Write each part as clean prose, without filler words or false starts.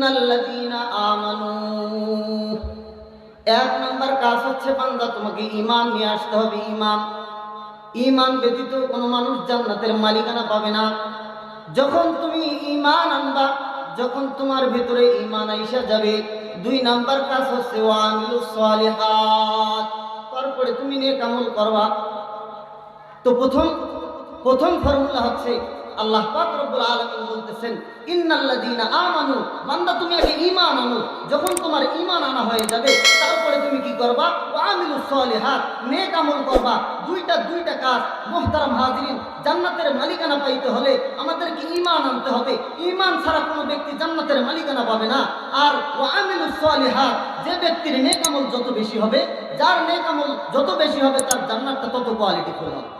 ইন্নাল্লাযীনা আমানু, এক নম্বর কাজ হচ্ছে বান্দা তোমাকে ঈমান নিয়ে আসতে হবে। ঈমান ব্যতীত কোনো মানুষ জান্নাতের মালিকানা পাবে না। যখন তুমি ঈমান আনবা, যখন তোমার ভিতরে ঈমান আইসা যাবে, দুই নাম্বার কাজ হচ্ছে ওয়া আমিলুস সালিহাত, তারপরে তুমি নেক আমল করবা। তো প্রথম ফর্মুলা হচ্ছে আল্লাহ পাক রব্বুল আলামিন বলতেছেন ইন্নাল্লাযীনা আমানু, বান্দা তুমি আগে ঈমান আনো। যখন তোমার ঈমান আনা হয়ে যাবে, তারপরে তুমি কি করবা? ওয়া আমিলুস সালিহাত, নেক আমল করবা। দুইটা কাজ। মুহতারাম হাজিরিন, জান্নাতের মালিকানা পাইতে হলে আমাদেরকে ঈমান আনতে হবে। ঈমান ছাড়া কোনো ব্যক্তি জান্নাতের মালিকানা পাবে না। আর ওয়া আমিলুস সালিহাত, যে ব্যক্তির নেক আমল যত বেশি হবে, যার নেক আমল যত বেশি হবে, তার জান্নাতটা তত কোয়ালিটিফুল হবে।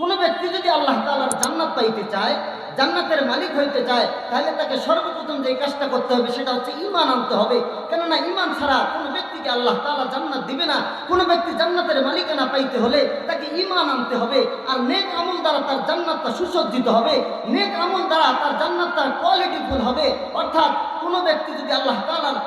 কোনো ব্যক্তি যদি আল্লাহ তাআলার জান্নাত পাইতে চায়, জান্নাতের মালিক হইতে চায়, তাহলে তাকে সর্বপ্রথম যে কাজটা করতে হবে সেটা হচ্ছে ঈমান আনতে হবে। কেননা ঈমান ছাড়া কোনো ব্যক্তিকে আল্লাহ তাআলা জান্নাত দিবে না। কোনো ব্যক্তি জান্নাতের মালিকানা পাইতে হলে তাকে ঈমান আনতে হবে। আর নেক আমল দ্বারা তার জান্নাতটা সুসজ্জিত হবে, নেক আমল দ্বারা তার জান্নাতটা কোয়ালিটিফুল হবে। অর্থাৎ কোনো ব্যক্তি যদি আল্লাহ তাআলার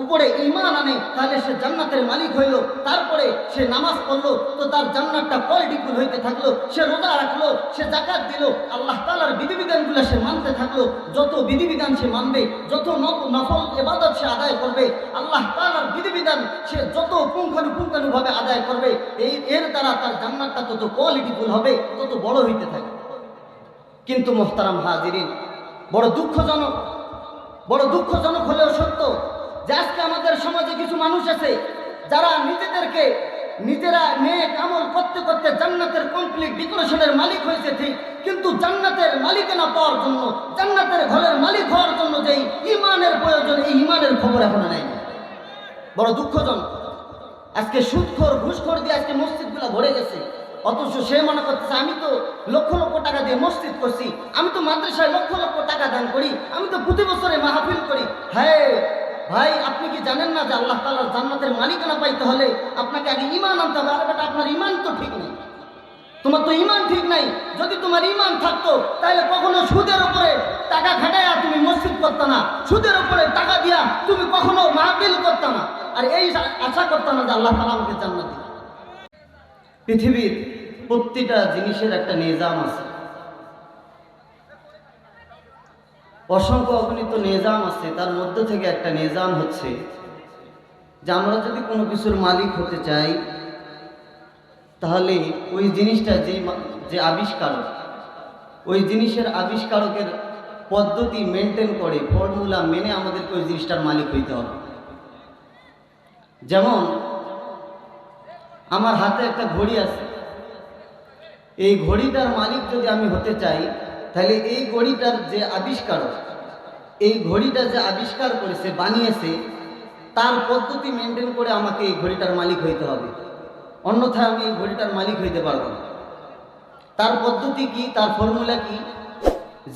উপরে ঈমান আনে, তাহলে সে জান্নাতের মালিক হইল। তারপরে সে নামাজ পড়লো, তো তার জান্নাতটা কোয়ালিটিফুল হইতে থাকলো। সে রোজা রাখলো, সে যাকাত দিল, আল্লাহ তাআলার বিধিবিধানগুলো সে মানতে থাকলো। যত বিধিবিধান সে মানবে, যত নফল ইবাদত সে আদায় করবে, আল্লাহ তাআলার বিধিবিধান সে যত পুঙ্খানুপুঙ্খানুভাবে আদায় করবে, এর দ্বারা তার জান্নাতটা তত কোয়ালিটিফুল হবে, তত বড় হইতে থাকবে। কিন্তু মুহতারাম হাজিরিন, বড় দুঃখজনক হলেও সত্য যে আজকে আমাদের সমাজে কিছু মানুষ আছে যারা নিজেরা নেক আমল করতে করতে জান্নাতের কমপ্লিট ডেকোরেশনের মালিক হয়েছে ঠিক, কিন্তু জান্নাতের মালিকানা পাওয়ার জন্য, জান্নাতের ঘরের মালিক হওয়ার জন্য যেই ঈমানের প্রয়োজন, এই ঈমানের খবর এখনো নেয়নি। বড় দুঃখজনক। আজকে সুদখোর ঘুষখোর দিয়ে আজকে মসজিদগুলো ভরে গেছে, অথচ সে মনে করতেছে আমি তো লক্ষ লক্ষ টাকা দিয়ে মসজিদ করছি, আমি তো মাদ্রাসায় লক্ষ লক্ষ টাকা দান করি, আমি তো প্রতি বছরে মাহফিল করি। হ্যাঁ ভাই, আপনি কি জানেন না যে আল্লাহ তাআলার জান্নাতের মালিকানা পাইতে হলে আপনাকে আগে ঈমান আনতে হবে? আর বেটা, আপনার ঈমান তো ঠিক নেই, তোমার তো ঈমান ঠিক নাই। যদি তোমার ঈমান থাকতো, তাহলে কখনো সুদের উপরে টাকা খাটাইয়া তুমি মসজিদ করতে না, সুদের উপরে টাকা দিয়া তুমি কখনো মাহফিল করতে না, আর এই আশা করতে না যে আল্লাহ তাআলা আমাকে জান্নাত দিবে। পৃথিবীর প্রতিটা জিনিসের একটা নিজাম আছে, অসংখ্য অগণিত নিজাম আছে। তার মধ্য থেকে একটা নিজাম হচ্ছে যে আমরা যদি কোনো কিছুর মালিক হতে চাই, তাহলে ওই জিনিসটা যে আবিষ্কারক, ওই জিনিসের আবিষ্কারকের পদ্ধতি মেনটেন করে, ফর্মুলা মেনে আমাদেরকে ওই জিনিসটার মালিক হইতে হবে। যেমন আমার হাতে একটা ঘড়ি আছে, এই ঘড়িটার মালিক যদি আমি হতে চাই, তাহলে এই ঘড়িটার যে আবিষ্কারক, এই ঘড়িটা যে আবিষ্কার করেছে, বানিয়েছে, তার পদ্ধতি মেনটেন করে আমাকে এই ঘড়িটার মালিক হইতে হবে। অন্যথায় আমি এই ঘড়িটার মালিক হইতে পারবো না। তার পদ্ধতি কি, তার ফর্মুলা কি?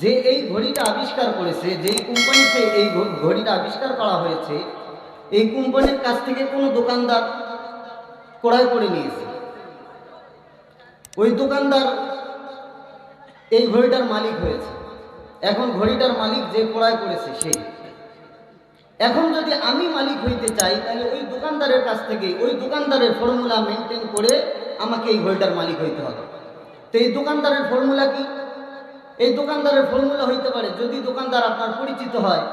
যে এই ঘড়িটা আবিষ্কার করেছে, যেই কোম্পানিতে এই ঘড়িটা আবিষ্কার করা হয়েছে, এই কোম্পানির কাছ থেকে কোনো দোকানদার ক্রয় করে নিয়েছে। ওই দোকানদার এই ঘড়িটার মালিক হয়েছে। এখন ঘড়িটার মালিক যে ক্রয় করেছে সে। এখন যদি আমি মালিক হইতে চাই, তাহলে ওই দোকানদারের কাছ থেকে, ওই দোকানদারের ফর্মুলা মেনটেন করে আমাকে এই ঘড়িটার মালিক হইতে হবে। তো এই দোকানদারের ফর্মুলা কি? এই দোকানদারের ফর্মুলা হইতে পারে, যদি দোকানদার আপনার পরিচিত হয়,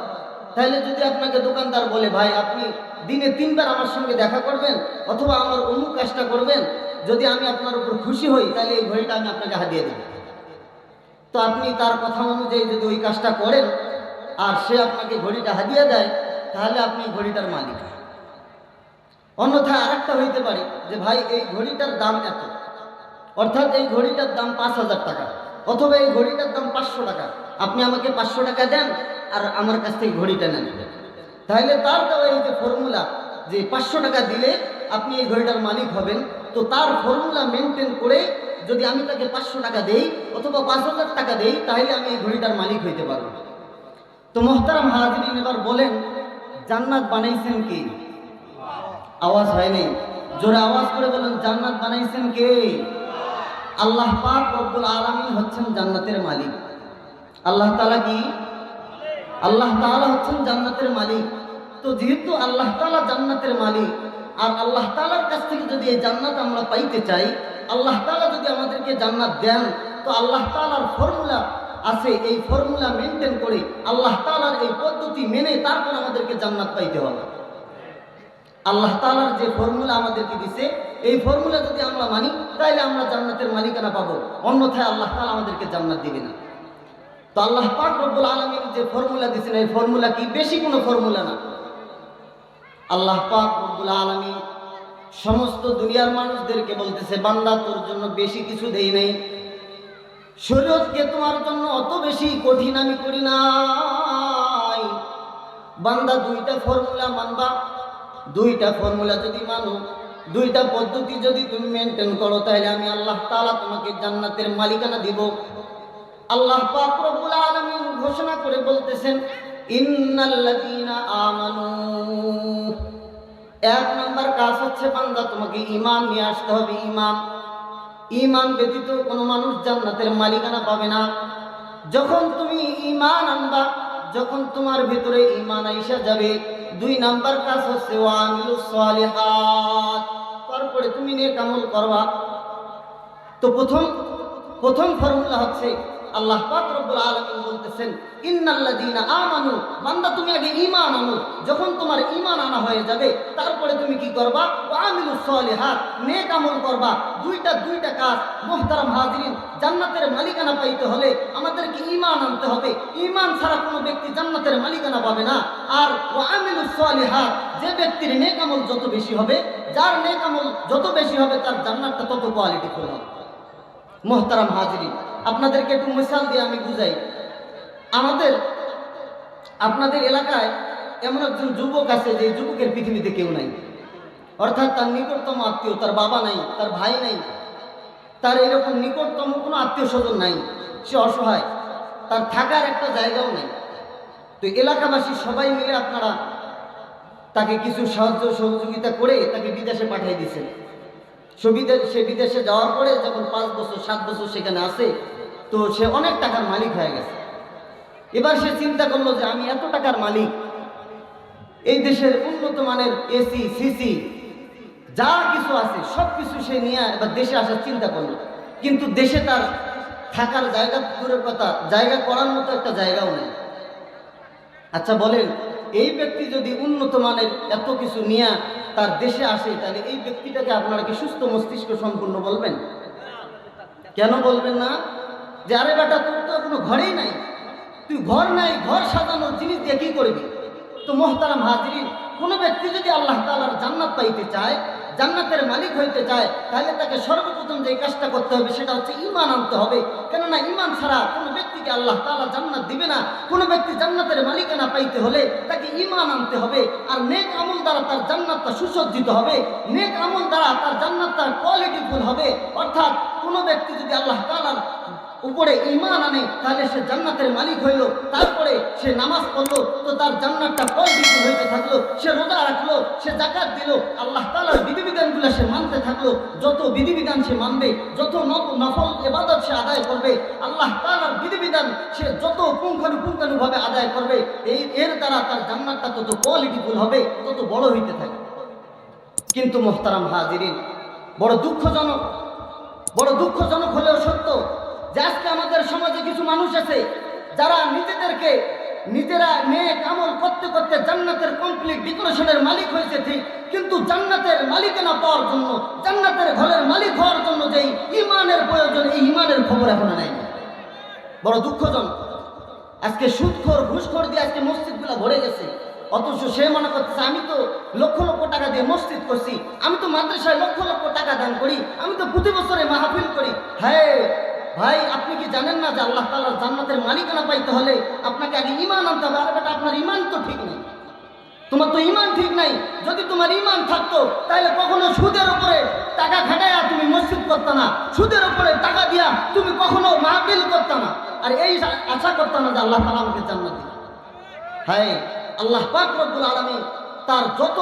তাহলে যদি আপনাকে দোকানদার বলে ভাই আপনি দিনে 3 বার আমার সঙ্গে দেখা করবেন, অথবা আমার অমুক কাজটা করবেন, যদি আমি আপনার উপর খুশি হই, তাহলে এই ঘড়িটা আমি আপনাকে হাদিয়া দেব। তো আপনি তার কথা অনুযায়ী যদি ওই কাজটা করেন আর সে আপনাকে ঘড়িটা হাদিয়া দেয়, তাহলে আপনি ঘড়িটার মালিক। অন্যথায় আরেকটা হইতে পারে যে ভাই এই ঘড়িটার দাম এত, অর্থাৎ এই ঘড়িটার দাম 5,000 টাকা, অথবা এই ঘড়িটার দাম 500 টাকা, আপনি আমাকে 500 টাকা দেন আর আমার কাছ থেকে ঘড়িটা নেন। তাহলে তার দেওয়া এই যে ফর্মুলা, যে 500 টাকা দিলে আপনি এই ঘড়িটার মালিক হবেন, তো তার ফর্মুলা মেনটেন করে যদি আমি তাকে 500 টাকা দেই অথবা 5,000 টাকা দেই, তাহলে আমি এই ঘড়িটার মালিক হইতে পারবো। তো মুহতারাম হাজিরিন, এবার বলেন জান্নাত বানাইছেন কে? আওয়াজ হয়নি, জোরে আওয়াজ করে বলেন জান্নাত বানাইছেন কে? আল্লাহ পাক রব্বুল আলামিন হচ্ছেন জান্নাতের মালিক। আল্লাহ তাআলা কি? আল্লাহ তাআলা হচ্ছেন জান্নাতের মালিক। তো যেহেতু আল্লাহ তাআলা জান্নাতের মালিক, আর আল্লাহ তাআলার কাছ থেকে যদি এই জান্নাত আমরা পাইতে চাই, আল্লাহ তাআলা যদি আমাদেরকে জান্নাত দেন, তো আল্লাহ তাআলার ফর্মুলা আছে, এই ফর্মুলা মেনটেন করে আল্লাহ তাআলার এই পদ্ধতি মেনে তারপর আমাদেরকে জান্নাত পাইতে হবে। আল্লাহ তাআলার যে ফর্মুলা আমাদেরকে দিছে, এই ফর্মুলা যদি আমরা মানি তাহলে আমরা জান্নাতের মালিকানা পাবো, অন্যথায় আল্লাহ তাআলা আমাদেরকে জান্নাত দিবে না। তো আল্লাহ পাক রব্বুল আলামিন যে ফর্মুলা দিয়েছেন, এই ফর্মুলা কি বেশি কোনো ফর্মুলা না। আল্লাহ পাক রব্বুল আলামিন সমস্ত দুনিয়ার মানুষদেরকে বলতেছে, বান্দা তোর জন্য বেশি কিছু দেই নাই, শরীয়তকে তোমার জন্য অত বেশি কঠিন আমি করি নাই। বান্দা দুইটা ফর্মুলা মানবা, দুইটা ফর্মুলা যদি মানো, দুইটা পদ্ধতি যদি তুমি মেনটেন করো, তাহলে আমি আল্লাহ তাআলা তোমাকে জান্নাতের মালিকানা দিব। আল্লাহ পাক রব্বুল আলামিন ঘোষণা করে বলতেছেন, ইন্নাল্লাযীনা আমানু, এক নাম্বার কাজ হচ্ছে বান্দা তোমাকে ঈমান নিয়ে আসতে হবে। ঈমান, ঈমান ব্যতীত কোনো মানুষ জান্নাতের মালিকানা পাবে না। যখন তুমি ঈমান আনবা, যখন তোমার ভিতরে ঈমান আইসা যাবে, দুই নাম্বার কাজ হচ্ছে ওয়া আমিলুস সালিহাত, তারপরে তুমি নেক আমল করবা। তো প্রথম ফর্মুলা হচ্ছে আল্লাহ পাক রব্বুল আলামিন বলতেছেন, ইন্নাল্লাযীনা আমানু, বান্দা তুমি আগে ঈমান আনো। যখন তোমার ঈমান আনা হয়ে যাবে, তারপরে তুমি কি করবা? ওয়া আমিলুস সালিহাত, নেক আমল করবা। দুইটা কাজ। মুহতারাম হাজিরিন, জান্নাতের মালিকানা পাইতে হলে আমাদেরকে ঈমান আনতে হবে। ঈমান ছাড়া কোনো ব্যক্তি জান্নাতের মালিকানা পাবে না। আর ওয়া আমিলুস সালিহাত, যে ব্যক্তির নেক আমল যত বেশি হবে, যার নেক আমল যত বেশি হবে, তার জান্নাতটা তত কোয়ালিটিফুল হবে। মুহতারাম হাজিরিন, আপনাদেরকে একটু মিসাল দিয়ে আমি বুঝাই। আপনাদের এলাকায় এমন একজন যুবক আছে, যে যুবকের পৃথিবীতে কেউ নাই, অর্থাৎ তার নিকটতম আত্মীয়, তার বাবা নাই, তার ভাই নাই, তার এরকম নিকটতম কোনো আত্মীয় স্বজন নাই, সে অসহায়, তার থাকার একটা জায়গাও নেই। তো এলাকাবাসী সবাই মিলে আপনারা তাকে কিছু সাহায্য সহযোগিতা করে তাকে বিদেশে পাঠিয়ে দিয়েছেন। সে বিদেশে যাওয়ার পরে যখন 5 বছর 7 বছর সেখানে আসে, তো সে অনেক টাকার মালিক হয়ে গেছে। এবার সে চিন্তা করলো যে আমি এত টাকার মালিক, এই দেশের উন্নত মানের এসি সিসি যা কিছু আছে সব কিছু সে নিয়ে এবার দেশে আসার চিন্তা করলো। কিন্তু দেশে তার থাকার জায়গা, দূরের কথা, জায়গা করার মতো একটা জায়গাও নেই। আচ্ছা বলেন, এই ব্যক্তি যদি উন্নত মানের এত কিছু নিয়ে তার দেশে আসে, তাহলে এই ব্যক্তিটাকে আপনারা কি সুস্থ মস্তিষ্ক সম্পূর্ণ বলবেন? কেন বলবেন না? যে আরে বেটা, তোর তো কোনো ঘরেই নাই, তুই ঘর নাই, ঘর সাজানোর জিনিস দিয়ে কি করবি? তো মুহতারাম হাজিরিন, কোনো ব্যক্তি যদি আল্লাহ তাআলার জান্নাত পাইতে চায়, জান্নাতের মালিক হইতে চায়, তাহলে তাকে সর্বপ্রথম যে কাজটা করতে হবে সেটা হচ্ছে ঈমান আনতে হবে। কেননা ঈমান ছাড়া কোনো ব্যক্তিকে আল্লাহ তাআলা জান্নাত দিবে না। কোনো ব্যক্তি জান্নাতের মালিকানা পাইতে হলে তাকে ঈমান আনতে হবে, আর নেক আমল দ্বারা তার জান্নাতটা সুসজ্জিত হবে, নেক আমল দ্বারা তার জান্নাতটা কোয়ালিটিফুল হবে। অর্থাৎ কোনো ব্যক্তি যদি আল্লাহ তাআলার উপরে ঈমান আনে, তাহলে সে জান্নাতের মালিক হইল। তারপরে সে নামাজ পড়লো, তো তার জান্নাতটা কোয়ালিটিফুল হইতে থাকলো। সে রোজা রাখলো, সে যাকাত দিল, আল্লাহ তাআলার বিধিবিধানগুলো সে মানতে থাকলো। যত বিধিবিধান সে মানবে, যত নফল ইবাদত সে আদায় করবে, আল্লাহ তাআলার বিধিবিধান সে যত পুঙ্খানুপুঙ্খানুভাবে আদায় করবে, এর দ্বারা তার জান্নাতটা তত কোয়ালিটিফুল হবে, তত বড় হইতে থাকবে। কিন্তু মুহতারাম হাজিরিন, বড় দুঃখজনক হলেও সত্য যে আজকে আমাদের সমাজে কিছু মানুষ আছে যারা নিজেরা নেক আমল করতে করতে জান্নাতের কমপ্লিট ডেকোরেশনের মালিক হয়েছে ঠিক, কিন্তু জান্নাতের মালিকানা পাওয়ার জন্য, জান্নাতের ঘরের মালিক হওয়ার জন্য যেই ঈমানের প্রয়োজন, এই ঈমানের খবর এখনো নেই। বড় দুঃখজনক। আজকে সুদখোর ঘুষখোর দিয়ে আজকে মসজিদগুলো ভরে গেছে, অথচ সে মনে করতেছে আমি তো লক্ষ লক্ষ টাকা দিয়ে মসজিদ করছি, আমি তো মাদ্রাসায় লক্ষ লক্ষ টাকা দান করি, আমি তো প্রতি বছরে মাহফিল করি। হ্যাঁ ভাই, আপনি কি জানেন না যে আল্লাহ তাআলার জান্নাতের মালিকানা পাইতে হলে আপনাকে আগে ঈমান আনতে হবে? আরে বেটা, আপনার ঈমান তো ঠিক নেই, তোমার তো ঈমান ঠিক নাই। যদি তোমার ঈমান থাকতো, তাহলে কখনো সুদের উপরে টাকা খাটাইয়া তুমি মসজিদ করতে না, সুদের উপরে টাকা দিয়া তুমি কখনো মাহফিল করতে না, আর এই আশা করতে না যে আল্লাহ তাআলা আমাকে জান্নাত দিবে। হ্যাঁ, আল্লাহ পাক রব্বুল আলামিন তার যত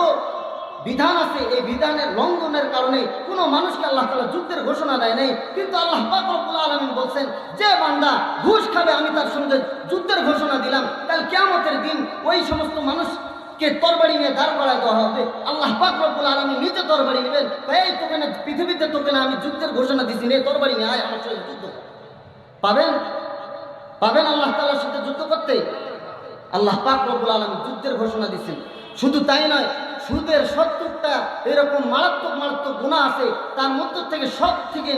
বিধান আছে, এই বিধানের লঙ্ঘনের কারণে কোনো মানুষকে আল্লাহ তাআলা যুদ্ধের ঘোষণা দেয় নাই। কিন্তু আল্লাহ পাক রব্বুল আলামিন বলছেন, যে বান্দা ঘুষ খাবে আমি তার সঙ্গে যুদ্ধের ঘোষণা দিলাম। কাল কিয়ামতের দিন ওই সমস্ত মানুষকে তরবারি নিয়ে দাঁড় করায় দেওয়া হবে। আল্লাহ পাক রব্বুল আলামিন নিজে তরবারি নেবেন, এই তোকে না পৃথিবীতে তোকে না আমি যুদ্ধের ঘোষণা দিছি, নে তরবারি নিয়ে আয় আমার সঙ্গে যুদ্ধ। পাবেন পাবেন আল্লাহ তাআলার সাথে যুদ্ধ করতে? আল্লাহ পাক রব্বুল আলামিন যুদ্ধের ঘোষণা দিয়েছেন। শুধু তাই নয়, সুদের 70টা এরকম মারাত্মক মারাত্মক গুনাহ আছে, তার মধ্যে থেকে সব থেকে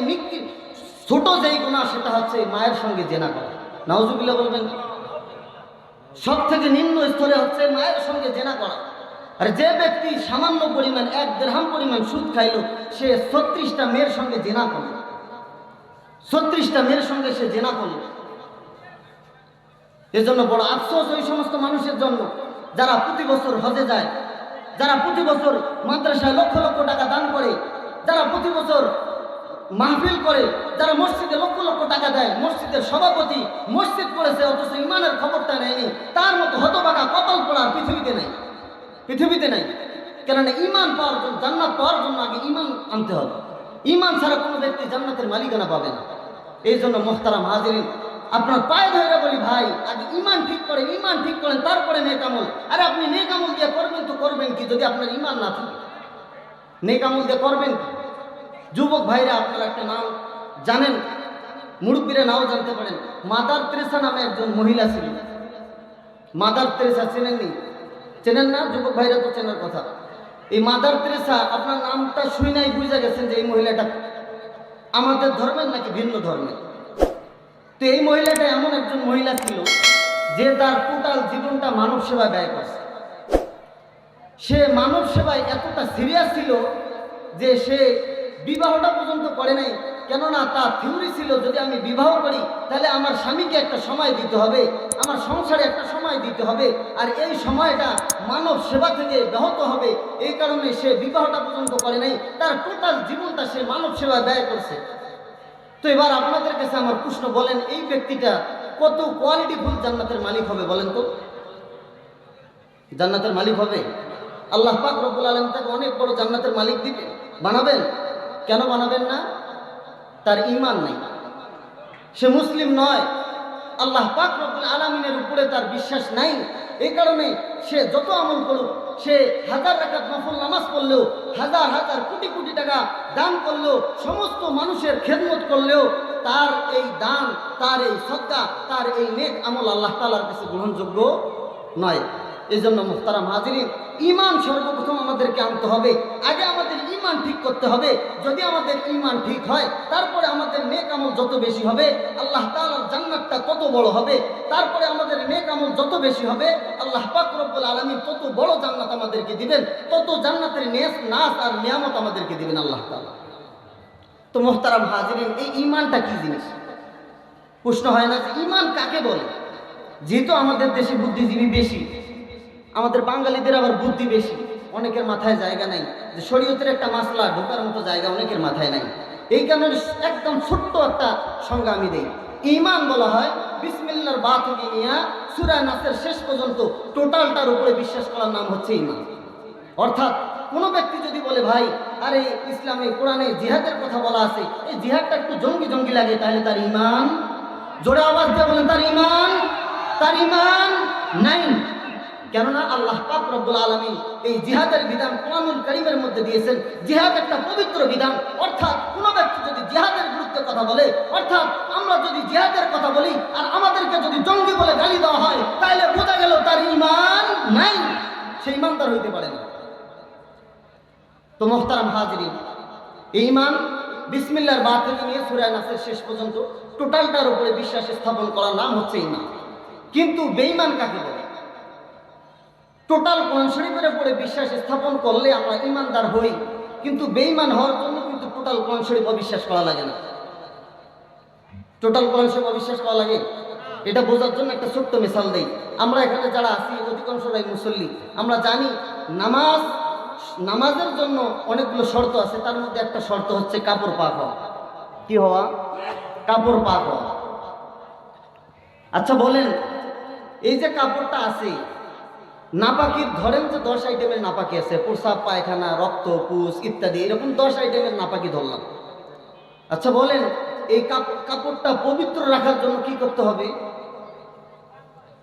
ছোট যেই গুনাহ সেটা হচ্ছে মায়ের সঙ্গে জেনা করা। নাউজুবিল্লাহ বলবেন। সব থেকে নিম্ন স্তরে হচ্ছে মায়ের সঙ্গে জেনা করা। আর যে ব্যক্তি সামান্য পরিমাণ 1 দিরহাম পরিমাণ সুদ খাইল, সে 36টা মেয়ের সঙ্গে জেনা করল। 36টা মেয়ের সঙ্গে সে জেনা করল। এজন্য বড় আফসোস ওই সমস্ত মানুষের জন্য যারা প্রতি বছর হজে যায়, যারা প্রতি বছর মাদ্রাসায় লক্ষ লক্ষ টাকা দান করে, যারা প্রতি বছর মাহফিল করে, যারা মসজিদে লক্ষ লক্ষ টাকা দেয়, মসজিদের সভাপতি মসজিদ করেছে অথচ ইমানের খবরটা নেয়নি, তার মতো হতভাগা কতল পড়ার পৃথিবীতে নাই, পৃথিবীতে নাই। কেননা ইমান পাওয়ার জন্য, জান্নাত পাওয়ার জন্য আগে ইমান আনতে হবে। ইমান ছাড়া কোনো ব্যক্তি জান্নাতের মালিকানা পাবে না। এই জন্য মোহতারাম হাজিরিন, আপনার পায়ে ধরে বলি ভাই, আগে ইমান ঠিক করেন, ইমান ঠিক করেন, তারপরে নেক আমল। আরে আপনি নেক আমল দিয়ে করবেন তো করবেন কি যদি আপনার ইমান না থাকে? নেক আমল দিয়ে করবেন কি? যুবক ভাইরা, আপনারা একটা নাম জানেন, মুরব্বীরা নাও জানতে পারেন, মাদার তেরেসা নামে একজন মহিলা ছিল। মাদার তেরেসা চেনেননি? চেনেন না? যুবক ভাইরা তো চেনার কথা। এই মাদার তেরেসা, আপনার নামটা শুই নাই বুঝে গেছেন যে এই মহিলাটা আমাদের ধর্মের নাকি ভিন্ন ধর্মের। তো এই মহিলাটা এমন একজন মহিলা ছিল যে তার টোটাল জীবনটা মানব সেবায় ব্যয় করছে। সে মানব সেবায় এতটা সিরিয়াস ছিল যে সে বিবাহটা পর্যন্ত করে নাই। কেননা তার থিওরি ছিল, যদি আমি বিবাহ করি তাহলে আমার স্বামীকে একটা সময় দিতে হবে, আমার সংসারে একটা সময় দিতে হবে, আর এই সময়টা মানব সেবা থেকে ব্যাহত হবে। এই কারণে সে বিবাহটা পর্যন্ত করে নাই, তার টোটাল জীবনটা সে মানব সেবায় ব্যয় করছে। তো এবার আপনাদের কাছে আমার প্রশ্ন, বলেন এই ব্যক্তিটা কত কোয়ালিটিফুল জান্নাতের মালিক হবে? বলেন তো, জান্নাতের মালিক হবে? আল্লাহ পাক রব্বুল আলামিন তাকে অনেক বড় জান্নাতের মালিক দিবে, বানাবেন। কেন বানাবেন না? তার ঈমান নেই, সে মুসলিম নয়, আল্লাহ পাক রব্বুল আলামিনের উপরে তার বিশ্বাস নাই। এই কারণে সে যত আমল করুক, সে 1000 রাকাত নফল নামাজ পড়লেও, 1000 1000 কোটি কোটি টাকা দান করলেও, সমস্ত মানুষের খেদমত করলেও, তার এই দান, তার এই সদকা, তার এই নেক আমল আল্লাহ তাআলার কাছে গ্রহণযোগ্য নয়। এই জন্য মুহতারাম হাজিরিন, ঈমান সর্বপ্রথম আমাদেরকে আনতে হবে। আগে আমাদের ঈমান ঠিক করতে হবে। যদি আমাদের ঈমান ঠিক হয়, তারপরে আমাদের নেক আমল যত বেশি হবে, আল্লাহ তাআলার জান্নাতটা তত বড় হবে। তারপরে আমাদের নেক আমল যত বেশি হবে, আল্লাহ পাক রব্বুল আলামিন তত বড় জান্নাত আমাদেরকে দিবেন, তত জান্নাতের নাজ আর নিয়ামত আমাদেরকে দিবেন আল্লাহ তাআলা। তো মুহতারাম হাজিরিন, এই ঈমানটা কি জিনিস? প্রশ্ন হয় না যে ঈমান কাকে বলে? যেহেতু আমাদের দেশে বুদ্ধিজীবী বেশি, আমাদের বাঙালিদের আবার বুদ্ধি বেশি, অনেকের মাথায় জায়গা নাই যে শরীয়তের একটা মাসলা ঢোকার মতো জায়গা অনেকের মাথায় নাই। এই কারণে একদম ছোট্ট একটা সংজ্ঞা আমি দেই। ঈমান বলা হয় বিসমিল্লাহর বা থেকে নিয়ে সূরা নাসের শেষ পর্যন্ত টোটালটার উপরে বিশ্বাস করার নাম হচ্ছে ঈমান। অর্থাৎ কোনো ব্যক্তি যদি বলে ভাই, আরে ইসলামে কোরআনে জিহাদের কথা বলা আছে, এই জিহাদটা একটু জঙ্গি জঙ্গি লাগে, তাহলে তার ঈমান, জোরে আওয়াজ দিয়ে বলেন, তার ঈমান নাই। কেননা আল্লাহ পাক রব্বুল আলামিন এই জিহাদের বিধান কোরআনুল কারীমের মধ্যে দিয়েছেন। জিহাদ একটা পবিত্র বিধান। অর্থাৎ কোনো ব্যক্তি যদি জিহাদের বিরুদ্ধে কথা বলে, অর্থাৎ আমরা যদি জিহাদের কথা বলি আর আমাদেরকে যদি জঙ্গি বলে গালি দেওয়া হয়, তাহলে বোঝা গেল তার ঈমান নাই, সে ঈমানদার হইতে পারে না। তো মুহতারাম হাজিরিন, এই ঈমান বিসমিল্লাহর বা থেকে নিয়ে সূরা নাসের শেষ পর্যন্ত টোটালটার উপরে বিশ্বাস স্থাপন করার নাম হচ্ছে ঈমান। কিন্তু বেঈমান কাকে বলে? টোটাল কোরআন শরীফের উপরে বিশ্বাস স্থাপন করলে আমরা ঈমানদার হই, কিন্তু বেঈমান হওয়ার জন্য কিন্তু টোটাল কোরআন শরীফ অবিশ্বাস করা লাগে না। টোটাল কোরআন শরীফ অবিশ্বাস করা লাগে, এটা বোঝার জন্য একটা ছোট্ট মিসাল দেই। আমরা এখানে যারা আছি অধিকাংশরাই মুসল্লি। আমরা জানি নামাজের জন্য অনেকগুলো শর্ত আছে, তার মধ্যে একটা শর্ত হচ্ছে কাপড় পাক হওয়া। কি হওয়া? কাপড় পাক হওয়া। আচ্ছা বলেন, এই যে কাপড়টা আছে, নাপাকির ধরেন যে 10 আইটেমের নাপাকি আছে, প্রসাব, পায়খানা, রক্ত, পুষ ইত্যাদি, এরকম 10 আইটেমের নাপাকি ধরলাম। আচ্ছা বলেন, এই কাপড়টা পবিত্র রাখার জন্য কি করতে হবে?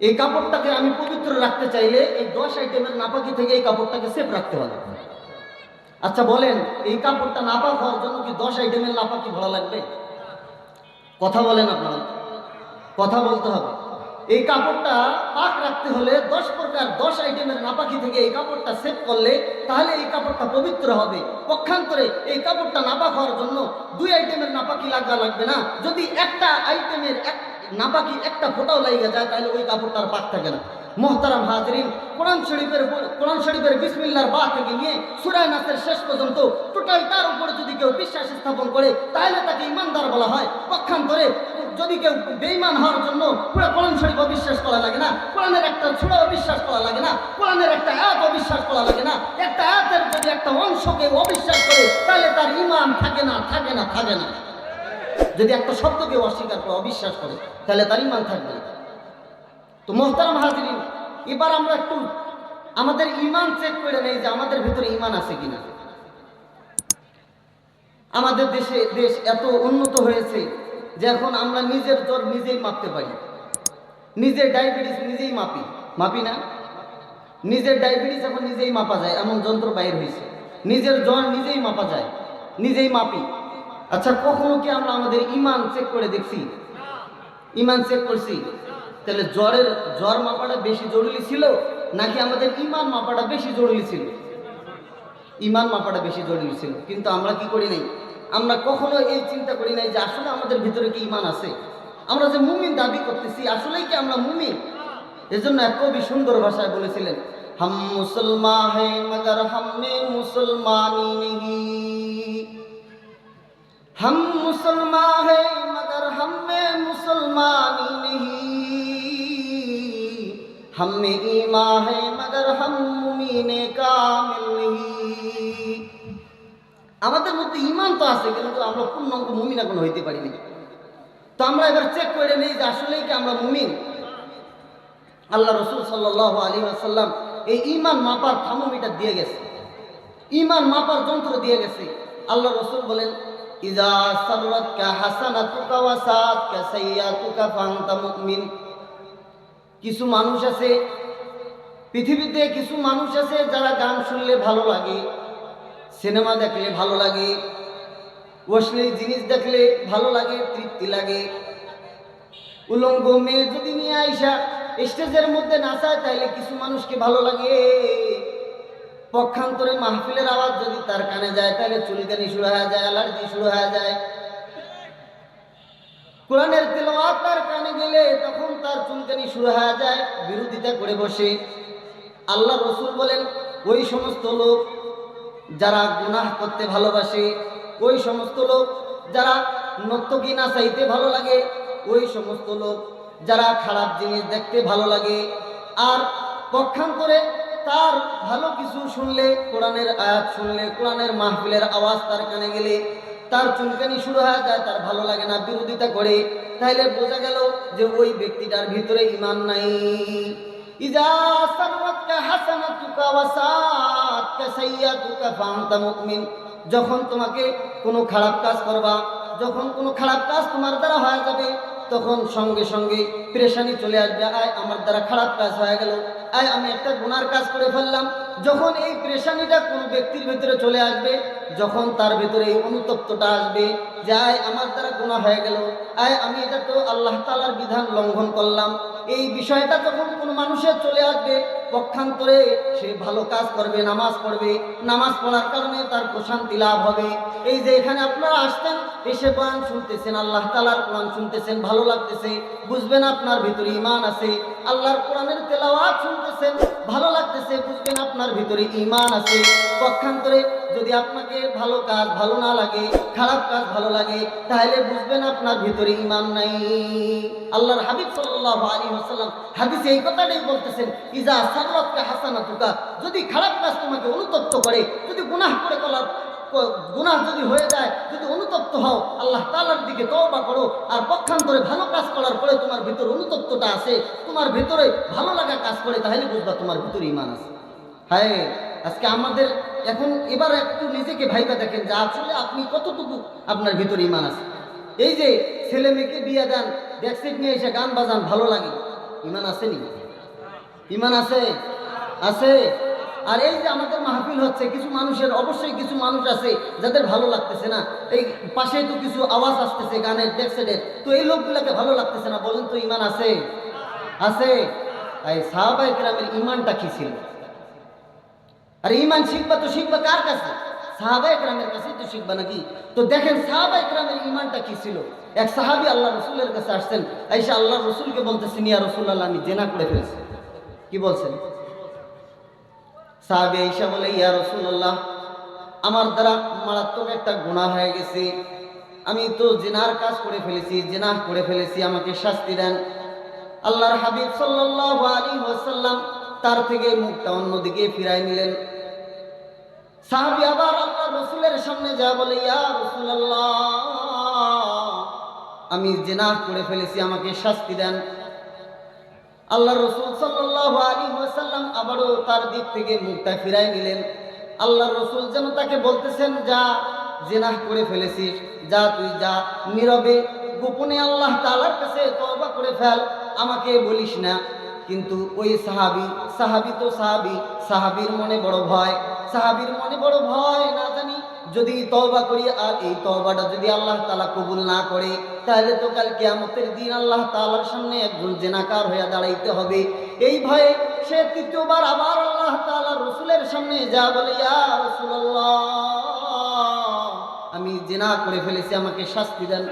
এই কাপড়টাকে আমি পবিত্র রাখতে চাইলে এই 10 আইটেমের নাপাকি থেকে এই কাপড়টাকে সেফ রাখতে হবে। আচ্ছা বলেন, এই কাপড়টা নাপাক হওয়ার জন্য কি 10 আইটেমের নাপাকি ভরা লাগবে? কথা বলেন আপনারা, কথা বলতে হবে। এই কাপড়টা পাক রাখতে হলে 10 প্রকার 10 আইটেমের নাপাকি থেকে এই কাপড়টা সেভ করলে তাহলে এই কাপড়টা পবিত্র হবে। পক্ষান্তরে এই কাপড়টা নাপাক হওয়ার জন্য 2 আইটেমের নাপাকি লাগবে না। যদি একটা আইটেমের নাপাকি একটা ফোঁটাও লাগিয়ে যায় তাহলে ওই কাপড়টার পাক থাকে না। মোহতারাম হাজরিন, কোরআন শরীফের বিসমিল্লাহর বা থেকে নিয়ে সূরা নাসের শেষ পর্যন্ত টোটাল তার উপরে যদি কেউ বিশ্বাস স্থাপন করে তাহলে তাকে ইমানদার বলা হয়। পক্ষান্তরে যদি কেউ বেঈমান হওয়ার জন্য পুরো কোরআন শরীফ অবিশ্বাস করা লাগে না, কোরআনের একটা সূরা অবিশ্বাস করা লাগে না, কোরআনের একটা আয়াত অবিশ্বাস করা লাগে না, একটা আয়াতের যদি একটা অংশকে অবিশ্বাস করে তাহলে তার ঈমান থাকে না। যদি একটা শব্দকে অস্বীকার করে অবিশ্বাস করে তাহলে তার ঈমান থাকবে না। তো মোহতারাম হাজরিন, এবার আমরা একটু আমাদের ঈমান চেক করে নেই যে আমাদের ভিতরে ঈমান আছে কিনা। আমাদের দেশ এত উন্নত হয়েছে যে এখন আমরা নিজের জ্বর নিজেই মাপতে পারি, নিজের ডায়াবেটিস নিজেই মাপি না? নিজের ডায়াবেটিস এখন নিজেই মাপা যায়, এমন যন্ত্র বাইর হয়েছে। নিজের জ্বর নিজেই মাপা যায়, নিজেই মাপি। আচ্ছা, কখনো কি আমরা আমাদের ঈমান চেক করে দেখছি? ঈমান চেক করছি? তাহলে জ্বর মাপাটা বেশি জরুরি ছিল নাকি আমাদের ঈমান মাপাটা বেশি জরুরি ছিল? ঈমান মাপাটা বেশি জরুরি ছিল। কিন্তু আমরা কি করি নাই? আমরা কখনো এই চিন্তা করি নাই যে আসলে আমাদের ভিতরে কি ঈমান আছে। আমরা যে মুমিন দাবি করতেছি, আসলেই কি আমরা মুমিন? এজন্য এক কবি সুন্দর ভাষায় বলেছিলেন, হাম মুসলমান হ্যায় মগর হামে মুসলমানি নেহি, हम मुसलमान हैं मगर हमें मुसलमानी नहीं, हम में ईमान है मगर हम मुमीने कामिल नहीं। আমাদের মধ্যে ঈমান তো আছে কিন্তু আমরা পূর্ণাঙ্গ মুমিন এখনো হইতে পারিনি। তো আমরা এবার চেক করে নেই যে আসলেই কি আমরা মুমিন। আল্লাহ রাসূল সাল্লাল্লাহু আলাইহি ওয়াসাল্লাম এই ঈমান মাপার থার্মোমিটার দিয়ে গেছে, ঈমান মাপার যন্ত্র দিয়ে গেছে। আল্লাহ রাসূল বলেন, ইজা সাররাতকা হাসানাতুকা ওয়া সাআতকা সাইয়্যাতুকা ফাআনতা মুমিন। কিছু মানুষ আছে পৃথিবীতে, কিছু মানুষ আছে যারা গান শুনলে ভালো লাগে, সিনেমা দেখলে ভালো লাগে, অশ্লীল জিনিস দেখলে ভালো লাগে, তৃপ্তি লাগে। উলঙ্গ মেয়ে যদি নিয়ে আইসা স্টেজের মধ্যে নাচায় তাইলে কিছু মানুষকে ভালো লাগে। পক্ষান্তরে মাহফিলের আওয়াজ যদি তার কানে যায় তাহলে চুলকানি শুরু হয়ে যায়, অ্যালার্জি শুরু হয়ে যায়। কোরআনের তেলাওয়াত তার কানে গেলে তখন তার চুলকানি শুরু হয়ে যায়, বিরোধিতা করে বসে। আল্লাহ রাসূল বলেন, ওই সমস্ত লোক যারা গুনাহ করতে ভালোবাসে, ওই সমস্ত লোক যারা নর্তকী নাচাইতে ভালো লাগে, ওই সমস্ত লোক যারা খারাপ জিনিস দেখতে ভালো লাগে, আর পক্ষান্তরে তার ভালো কিছু শুনলে, কোরআনের আয়াত শুনলে, কোরআনের মাহফিলের আওয়াজ তার কানে গেলে তার চুলকানি শুরু হয়ে যায়, তার ভালো লাগে না, বিরোধিতা করে, তাহলে বোঝা গেল যে ওই ব্যক্তিটার ভিতরে ঈমান নাই। ইজা সাররাতকা হাসানাতুকা ওয়া সাআতকা সাইয়্যাতুকা ফাআনতা মুমিন। যখন তোমাকে কোনো খারাপ কাজ করবা, যখন কোনো খারাপ কাজ তোমার দ্বারা হয়ে যাবে, তখন সঙ্গে সঙ্গে পেরেশানি চলে আসবে, আয় আমার দ্বারা খারাপ কাজ হয়ে গেল, আয় আমি একটা গুনার কাজ করে ফেললাম। যখন এই পেরেশানিটা কোনো ব্যক্তির ভিতরে চলে আসবে, যখন তার ভিতরে এই অনুতপ্তটা আসবে যে আয় আমার দ্বারা গুনাহ হয়ে গেল, আয় আমি এটা তো আল্লাহ তাআলার বিধান লঙ্ঘন করলাম, এই বিষয়টা যখন কোনো মানুষের চলে আসবে, পক্ষান্তরে সে ভালো কাজ করবে, নামাজ পড়বে, নামাজ পড়ার কারণে তার প্রশান্তি লাভ হবে। এই যে এখানে আপনারা আসতেন, এসে কোরআন শুনতেছেন, আল্লাহ তাআলার কোরআন শুনতেছেন, ভালো লাগতেছে, বুঝবেন আপনার ভিতরে ঈমান আছে। আল্লাহর কোরআনের তেলাওয়াত শুনতেছেন, ভালো লাগতেছে, বুঝবেন আপনার ভিতরে ঈমান আছে। পক্ষান্তরে যদি আপনাকে ভালো কাজ ভালো না লাগে, খারাপ কাজ ভালো লাগে, তাহলে বুঝবেন আপনার ভিতরে ঈমান নাই। আল্লাহর হাবিব সাল্লাল্লাহু আলাইহি ওয়াসাল্লাম হাদিসে এই কথাটাই বলতেছেন, ইজা সাররাতকা হাসানাতুকা, যদি খারাপ কাজ তোমাকে অনুতপ্ত করে, যদি গুনাহ করে গুনাহ যদি হয়ে যায়, যদি অনুতপ্ত হও, আল্লাহ তাআলার দিকে তওবা করো, আর পক্ষান্তরে ভালো কাজ করার পরে তোমার ভিতর অনুতপ্তটা আছে, তোমার ভিতরে ভালো লাগা কাজ করে, তাহলে বুঝবা তোমার ভিতরে ঈমান আছে। হায়, আজকে আমাদের এখন এবার একটু নিজেকে ভাইবা দেখেন যে আসলে আপনি কতটুকু আপনার ভিতরে ঈমান আছে। এই যে ছেলে মেয়েকে বিয়ে দেন, ব্যাকসিট নিয়ে এসে গান বাজান, ভালো লাগে, ঈমান আসেনি? ঈমান আছে? আছে। আর এই যে আমাদের মাহফিল হচ্ছে, কিছু মানুষের, অবশ্যই কিছু মানুষ আছে যাদের ভালো লাগতেছে না, এই পাশে তো কিছু আওয়াজ আসতেছে গানের, ব্যাকসাইডের, তো এই লোকগুলোকে ভালো লাগতেছে না, বলেন তো ঈমান আছে? আছে। এই সাহাবায়ে কেরামের ঈমানটা কি ছিল? আর ঈমান শিখবা তো শিখবা কার কাছে? সাহাবায়ে কেরামের কাছেই তো শিখবা নাকি? তো দেখেন সাহাবায়ে কেরামের ঈমানটা কি ছিল। এক সাহাবী আল্লাহ রাসূলের কাছে আসছেন, আয়েশা আল্লাহ রাসূলকে বলতেছেন, ইয়া রাসূলুল্লাহ, আমি জিনা করে ফেলছি। কি বলছেন? সাহাবী আয়েশা বলে, ইয়া রাসূলুল্লাহ, আমার দ্বারা মারাত্মক একটা গুনাহ হয়ে গেছে, আমি তো জিনার কাজ করে ফেলেছি, জিনাহ করে ফেলেছি, আমাকে শাস্তি দেন। আল্লাহর হাবিব সাল্লাল্লাহু আলাইহি ওয়াসাল্লাম তার থেকে মুখটা অন্যদিকে ফিরাই নিলেন। সাহাবী আবার আল্লাহর রাসূলের সামনে যা বলে, ইয়া রাসূলুল্লাহ, আমি জিনাহ করে ফেলেছি, আমাকে শাস্তি দেন। আল্লাহর রাসূল সাল্লাল্লাহু আলাইহি ওয়াসাল্লাম আবারও তার দিক থেকে মুখটা ফিরাই নিলেন। আল্লাহর রাসূল যেন তাকে বলতেছেন, যা, জিনাহ করে ফেলেছিস, যা, তুই যা, নীরবে গোপনে আল্লাহ তাআলার কাছে তওবা করে ফেল, আমাকে বলিস না। কিন্তু ওই সাহাবী তো সাহাবীর মনে বড় ভয়, সাহাবীর মনে বড় ভয়, না জানি যদি তওবা করি আর এই তওবাটা যদি আল্লাহ তাআলা কবুল না করে, তাহলে তো কাল কিয়ামতের দিন আল্লাহ তাআলার সামনে একজন জিনাকার হয়ে দাঁড়াইতে হবে। এই ভয়ে সে তৃতীয়বার আবার আল্লাহ তাআলার রাসূলের সামনে যা বলে, ইয়া রাসূলুল্লাহ, আমি জিনা করে ফেলেছি, আমাকে শাস্তি দেন।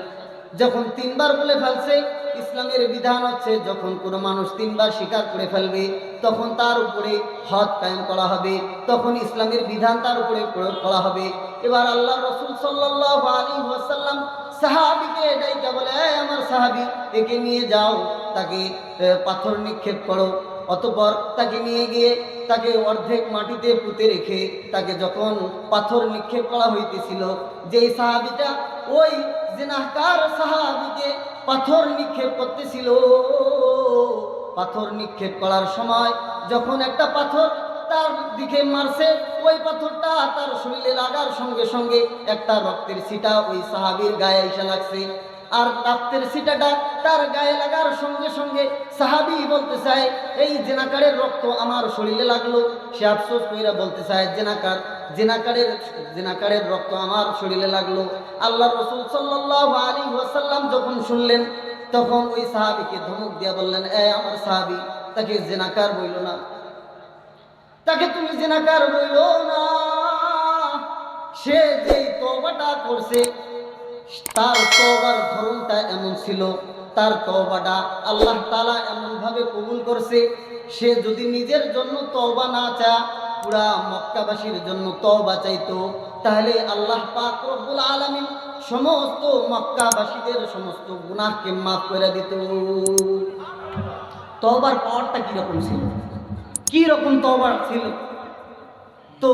যখন তিনবার বলে ফেলছে, ইসলামের বিধান হচ্ছে যখন কোনো মানুষ তিনবার স্বীকার করে ফেলবে তখন তার উপরে হদ কায়েম করা হবে, তখন ইসলামের বিধান তার উপরে প্রয়োগ করা হবে। এবার আল্লাহ রাসূল সাল্লাল্লাহু আলাইহি ওয়াসাল্লাম সাহাবীকে ডাইকা বলে, এই আমার সাহাবী, একে নিয়ে যাও, তাকে পাথর নিক্ষেপ করো। অতঃপর তাকে নিয়ে গিয়ে তাকে অর্ধেক মাটিতে পুঁতে রেখে তাকে যখন পাথর নিক্ষেপ করা হইতেছিল, যেই সাহাবীটা ওই জিনাহকার সাহাবীকে পাথর নিক্ষেপ করতেছিল, পাথর নিক্ষেপ করার সময় যখন একটা পাথর তার দিকে মারছে, ওই পাথরটা তার শরীরে লাগার সঙ্গে সঙ্গে একটা রক্তের ছিটা ওই সাহাবীর গায়ে এসে লাগছে। আর রক্তের ছিটাটা তার গায়ে লাগার সঙ্গে সঙ্গে সাহাবী বলতে চায়, এই জিনাকারের রক্ত আমার শরীরে লাগলো। সে আফসোস কইরা বলতে চায়, জিনাকারের রক্ত আমার শরীরে লাগলো। আল্লাহ রাসূল সাল্লাল্লাহু আলাইহি ওয়াসাল্লাম যখন শুনলেন, তখন ওই সাহাবীকে ধমক দিয়া বললেন, এই আমার সাহাবী, তাকে জিনাকার বইলো না, তাকে তুমি জিনাকার বইলো না। সে যেই তওবাটা করছে, তার তওবার ধরনটা এমন ছিল, তার তওবাটা আল্লাহ তাআলা এমন ভাবে কবুল করছে, সে যদি নিজের জন্য তওবা না চায়, পুরা মক্কাবাসীর জন্য তওবা চাইতো, তাহলে আল্লাহ পাক রব্বুল আলামিন সমস্ত মক্কাবাসীদের সমস্ত গুনাহকে মাফ করে দিত। তওবার পাওয়ারটা কি রকম ছিল, কি রকম তওবা ছিল? তো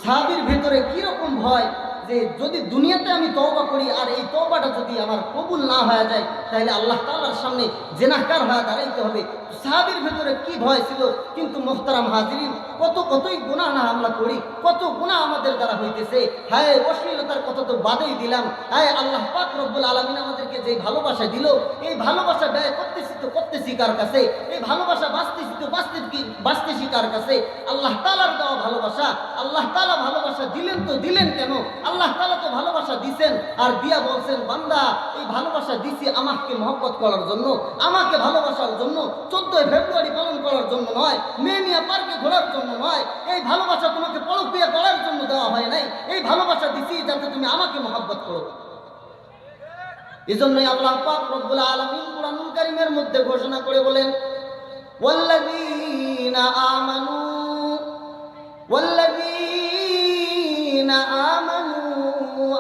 সাহাবীর ভেতরে কি রকম ভয়, যে যদি দুনিয়াতে আমি তওবা করি আর এই তওবাটা যদি আমার কবুল না হয়ে যায়, তাহলে আল্লাহ তাআলার সামনে জিনাহকার হয়ে দাঁড়াইতে হবে। সাহাবীর ভেতরে কি ভয় ছিল। কিন্তু মুহতারাম হাজিরিন, কতই গুনাহ না আমরা করি, কত গুনাহ আমাদের দ্বারা হইতেছে। হায়, অশ্লীলতার কথা তো বাদেই দিলাম, হায় আল্লাহ পাক রব্বুল আলামিন আমাদেরকে যে ভালোবাসা দিল, এই ভালোবাসা ব্যয় করতেছি কার কাছে? এই ভালোবাসা বাঁচতেছি কার কাছে? আল্লাহ তাআলার দেওয়া ভালোবাসা। আল্লাহ তাআলা ভালোবাসা দিলেন কেন? আল্লাহ তাআলা তো ভালোবাসা দিছেন, আর দিয়া বলছেন, বান্দা, এই ভালোবাসা দিছি আমাকে মহব্বত করার জন্য, আমাকে ভালোবাসার জন্য, 14 ফেব্রুয়ারি পালন করার জন্য নয়, মেনিয়া পার্কে ঘোরার জন্য নয়। এই ভালোবাসা তোমাকে পরক্রিয়া করার জন্য দেওয়া হয় নাই, এই ভালোবাসা দিছি যাতে তুমি আমাকে মহব্বত করো। এজন্যই আল্লাহ পাক রব্বুল আলামিন কুরআনুল কারীমের মধ্যে ঘোষণা করে বলেন, ওয়াল্লাযীনা আমানু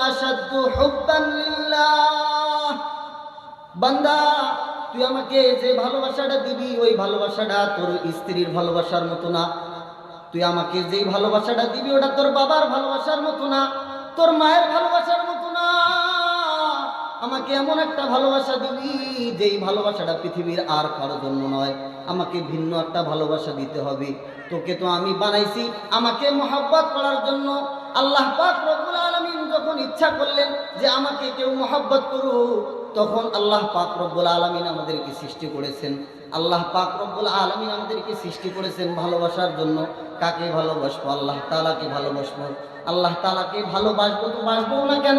আশাদ্দু হুব্বান লিল্লাহ। বান্দা, তুই আমাকে যে ভালোবাসাটা দিবি, ওই ভালোবাসাটা তোর স্ত্রীর ভালোবাসার মতো না, তুই আমাকে যেই ভালোবাসাটা দিবি ওটা তোর বাবার ভালোবাসার মতো না, তোর মায়ের ভালোবাসার মতো না। আমাকে এমন একটা ভালোবাসা দিবি যেই ভালোবাসাটা পৃথিবীর আর কারোর জন্য নয়। আমাকে ভিন্ন একটা ভালোবাসা দিতে হবে। তোকে তো আমি বানাইছি আমাকে মহব্বত করার জন্য। আল্লাহ পাক রব্বুল আলামিন যখন ইচ্ছা করলেন যে আমাকে কেউ মহব্বত করুক, তখন আল্লাহ পাক রব্বুল আলামিন আমাদেরকে সৃষ্টি করেছেন। আল্লাহ পাক রব্বুল আলামিন আমাদেরকে সৃষ্টি করেছেন ভালোবাসার জন্য। কাকে ভালোবাসবো? আল্লাহ তাআলাকে ভালোবাসবো। আল্লাহ তাআলাকে ভালোবাসবো তো বাসবো না কেন?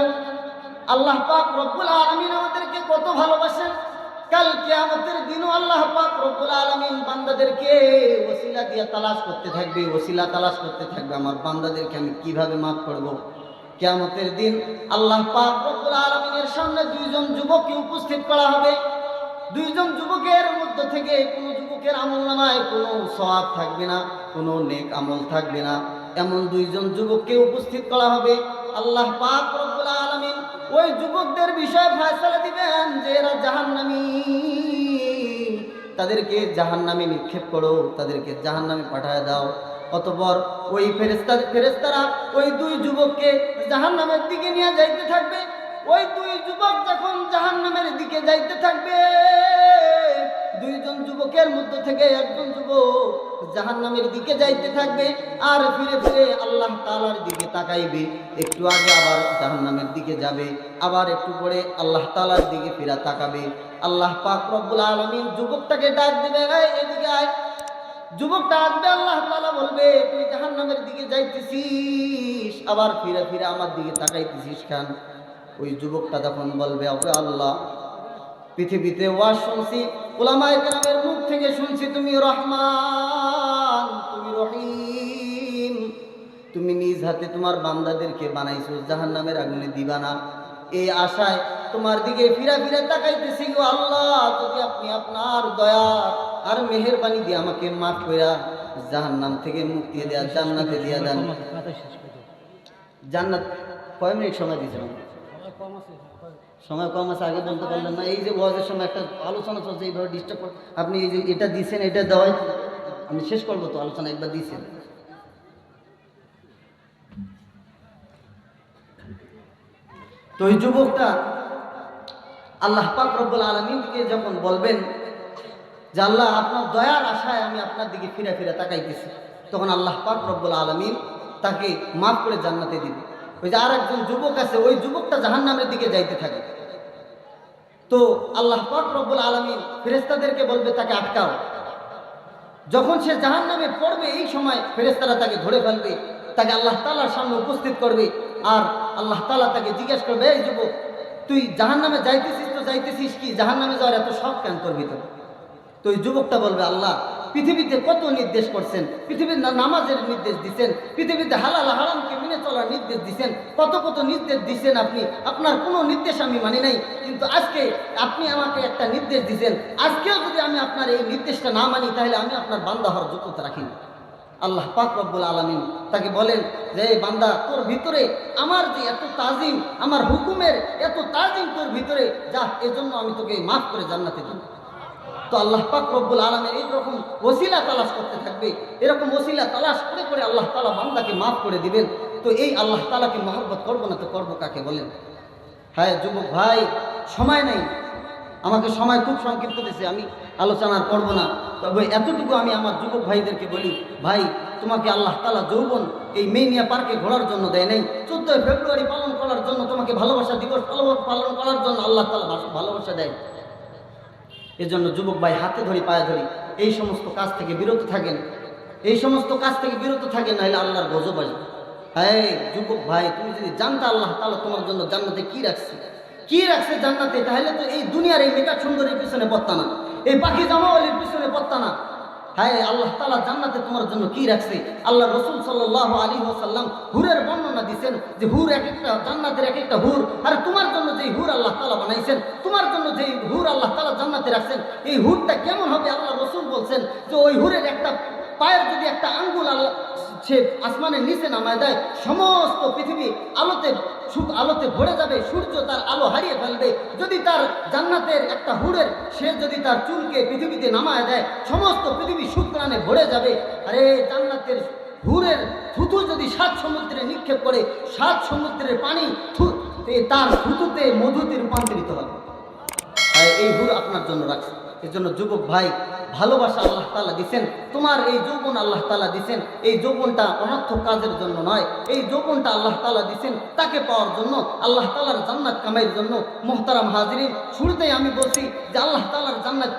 আল্লাহ পাক রব্বুল আলামিন আমাদেরকে কত ভালোবাসেন। কাল কিয়ামতের দিনও আল্লাহ পাক রব্বুল আলামিন বান্দাদেরকে ওসিলা দিয়ে তালাশ করতে থাকবে, ওসিলা তালাশ করতে থাকবে। আমার বান্দাদেরকে আমি কিভাবে মাফ করব? কিয়ামতের দিন আল্লাহ পাক রব্বুল আলামিনের সামনে দুইজন যুবককে উপস্থিত করা হবে। দুইজন যুবকের মধ্যে থেকে কোনো যুবকের আমলনামায় কোনো সওয়াব থাকবে না, কোনো নেক আমল থাকবে না। এমন দুইজন যুবককে উপস্থিত করা হবে। আল্লাহ পাক রব্বুল আলামিন ওই যুবকদের বিষয়ে ফয়সালা দিবেন যে এরা জাহান্নামী, তাদেরকে জাহান্নামে নিক্ষেপ করো, তাদেরকে জাহান্নামে পাঠায় দাও। অতঃপর ওই ফেরেশতারা ওই দুই যুবককে জাহান্নামের দিকে নিয়ে যাইতে থাকবে। ওই দুই যুবক যখন জাহান্নামের দিকে যাইতে থাকবে, দুইজন যুবকের মধ্য থেকে একজন যুবক জাহান্নামের দিকে যাইতে থাকবে আর ফিরে ফিরে আল্লাহ তাআলার দিকে তাকাইবে। একটু আগে আবার জাহান্নামের দিকে যাবে, আবার একটু পরে আল্লাহ তাআলার দিকে ফিরে তাকাবে। আল্লাহ পাক রব্বুল আলামিন যুবকটাকে ডাক দিবে, এই এদিকে আয়। যুবকটা আসবে, আল্লাহ তাআলা বলবে তুই জাহান্নামের দিকে যাইতেছিস, আবার ফিরে ফিরে আমার দিকে তাকাইতেছিস কেন? ওই যুবকটা তখন বলবে, ওকে আল্লাহ, পৃথিবীতে ওয়াজ শুনছি, উলামায়ে কেরামের মুখ থেকে শুনছি তুমি রহমান, তুমি রহিম, তুমি নিজ হাতে তোমার বান্দাদেরকে বানাইছো জাহান্নামের আগুনে দিবা না। এই আশায় তোমার দিকে ফিরা ফিরা তাকাইতেছি গো আল্লাহ, যদি আপনি আপনার দয়া আর মেহেরবানি দিয়ে আমাকে মাফ কইরা জাহান্নাম থেকে মুক্তি দেয়া, জান্নাতে দিয়া দেন। জান্নাত কয় মিনিট সময় দিয়েছিলাম? সময় কম আছে, আগে বলতে পারলেন না। এই যে ওয়াজের সময় একটা আলোচনা চলছে, এইভাবে ডিস্টার্ব করে আপনি এই যে এটা দিচ্ছেন, এটা দেওয়াই আমি শেষ করবো তো আলোচনা, একবার দিয়েছেন। তো ওই যুবকটা আল্লাহ পাক রব্বুল আলামিনকে যখন বলবেন যে আল্লাহ আপনার দয়ার আশায় আমি আপনার দিকে ফিরে ফিরে তাকাইতেছি, তখন আল্লাহ পাক রব্বুল আলামিন তাকে মাফ করে জান্নাতে দিবে। ওই যে আর একজন যুবক আছে, ওই যুবকটা জাহান্নামের দিকে যাইতে থাকে। তো আল্লাহ পাক রব্বুল আলামিন ফেরেশতাদেরকে বলবে তাকে আটকাও। যখন সে জাহান্নামে পড়বে, এই সময় ফেরেশতারা তাকে ধরে ফেলবে, তাকে আল্লাহ তাআলার সামনে উপস্থিত করবে। আর আল্লাহ তাআলা তাকে জিজ্ঞেস করবে, এই যুবক, তুই জাহান্নামে যাইতেছিস তো যাইতেছিস কি, জাহান্নামে যাওয়ার এত শখ কেন তোর ভিতরে? তো ওই যুবকটা বলবে, আল্লাহ পৃথিবীতে কত নির্দেশ করছেন, পৃথিবীর নামাজের নির্দেশ দিচ্ছেন, পৃথিবীতে হালাল হারামকে মেনে চলার নির্দেশ দিচ্ছেন, কত কত নির্দেশ দিচ্ছেন আপনি, আপনার কোনো নির্দেশ আমি মানি নাই। কিন্তু আজকে আপনি আমাকে একটা নির্দেশ দিচ্ছেন, আজকেও যদি আমি আপনার এই নির্দেশটা না মানি তাহলে আমি আপনার বান্দা হওয়ার যোগ্যতা রাখি না। আল্লাহ পাক রব্বুল আলামিন তাকে বলেন যে বান্দা, তোর ভিতরে আমার যে এত তাজিম, আমার হুকুমের এত তাজিম তোর ভিতরে, যা এজন্য আমি তোকে মাফ করে জান্নাতে দেব। তো আল্লাহ পাক রব্বুল আলামিন এইরকম ওসিলা তালাশ করতে থাকবে, এরকম ওসিলা তালাশ করে করে আল্লাহ তাআলা বান্দাকে মাফ করে দিবেন। তো এই আল্লাহ তাআলাকে মহব্বত করবো না তো করবো কাকে বলেন? হ্যাঁ যুবক ভাই, সময় নেই, আমাকে সময় খুব সংক্ষিপ্ত দিয়েছে, আমি আলোচনা করব না। তবে এতটুকু আমি আমার যুবক ভাইদেরকে বলি, ভাই তোমাকে আল্লাহ তাআলা যৌবন এই মেনিয়া পার্কে ঘোরার জন্য দেয় নাই, 14 ফেব্রুয়ারি পালন করার জন্য, তোমাকে ভালোবাসা দিবস পালন করার জন্য আল্লাহ তাআলা ভালোবাসা দেয়। এজন্য যুবক ভাই, হাতে ধরি পায়ে ধরি এই সমস্ত কাজ থেকে বিরত থাকেন, এই সমস্ত কাজ থেকে বিরত থাকেন, নাহলে আল্লাহর গজব আসবে। হ্যাঁ যুবক ভাই, তুমি যদি জানতে আল্লাহ তাআলা তোমার জন্য জান্নাতে কি রাখছে জান্নাতে, তাহলে তো এই দুনিয়ার এই মেকা সুন্দরের পিছনে পড়তা না, এই পাখি জামাওয়ালির পিছনে পড়তা না। হ্যাঁ আল্লাহ তাআলা জান্নাতে তোমার জন্য কি রাখছে, আল্লাহ রাসূল সাল্লাল্লাহু আলাইহি ওয়াসাল্লাম হুরের বর্ণনা দিয়েছেন যে হুর এক একটা, জান্নাতের এক একটা হুর। আর তোমার জন্য যেই হুর আল্লাহ তাআলা বানাইছেন, তোমার জন্য যেই হুর আল্লাহ তাআলা জান্নাতে রাখছেন, এই হুরটা কেমন হবে আল্লাহ রাসূল বলছেন যে ওই হুরের একটা পায়ের যদি একটা আঙ্গুল আল্লাহ সে আসমানের নিচে নামায় দেয়, সমস্ত পৃথিবী আলোতে ভরে যাবে, সূর্য তার আলো হারিয়ে ফেলবে। যদি তার জান্নাতের একটা হুরের সে যদি তার চুলকে পৃথিবীতে নামায় দেয়, সমস্ত পৃথিবী শুক্রাণে ভরে যাবে। আরে জান্নাতের হুরের থুতু যদি 7 সমুদ্রে নিক্ষেপ করে 7 সমুদ্রের পানি তার থুতুতে মধুতে রূপান্তরিত হবে। এই হুর আপনার জন্য রাখছে। এর জন্য যুবক ভাই, ভালোবাসা আল্লাহ তাআলা দিছেন, তোমার এই যৌবন আল্লাহ তাআলা দিছেন। এই যৌবনটা অনর্থক কাজের জন্য নয়, এই যৌবনটা আল্লাহ তাআলা দিছেন তাকে পাওয়ার জন্য, আল্লাহ তাআলার জান্নাত কামাইয়ের জন্য। মুহতারাম হাজিরিন, শুরুতেই আমি বলছি যে আল্লাহ তাআলার জান্নাত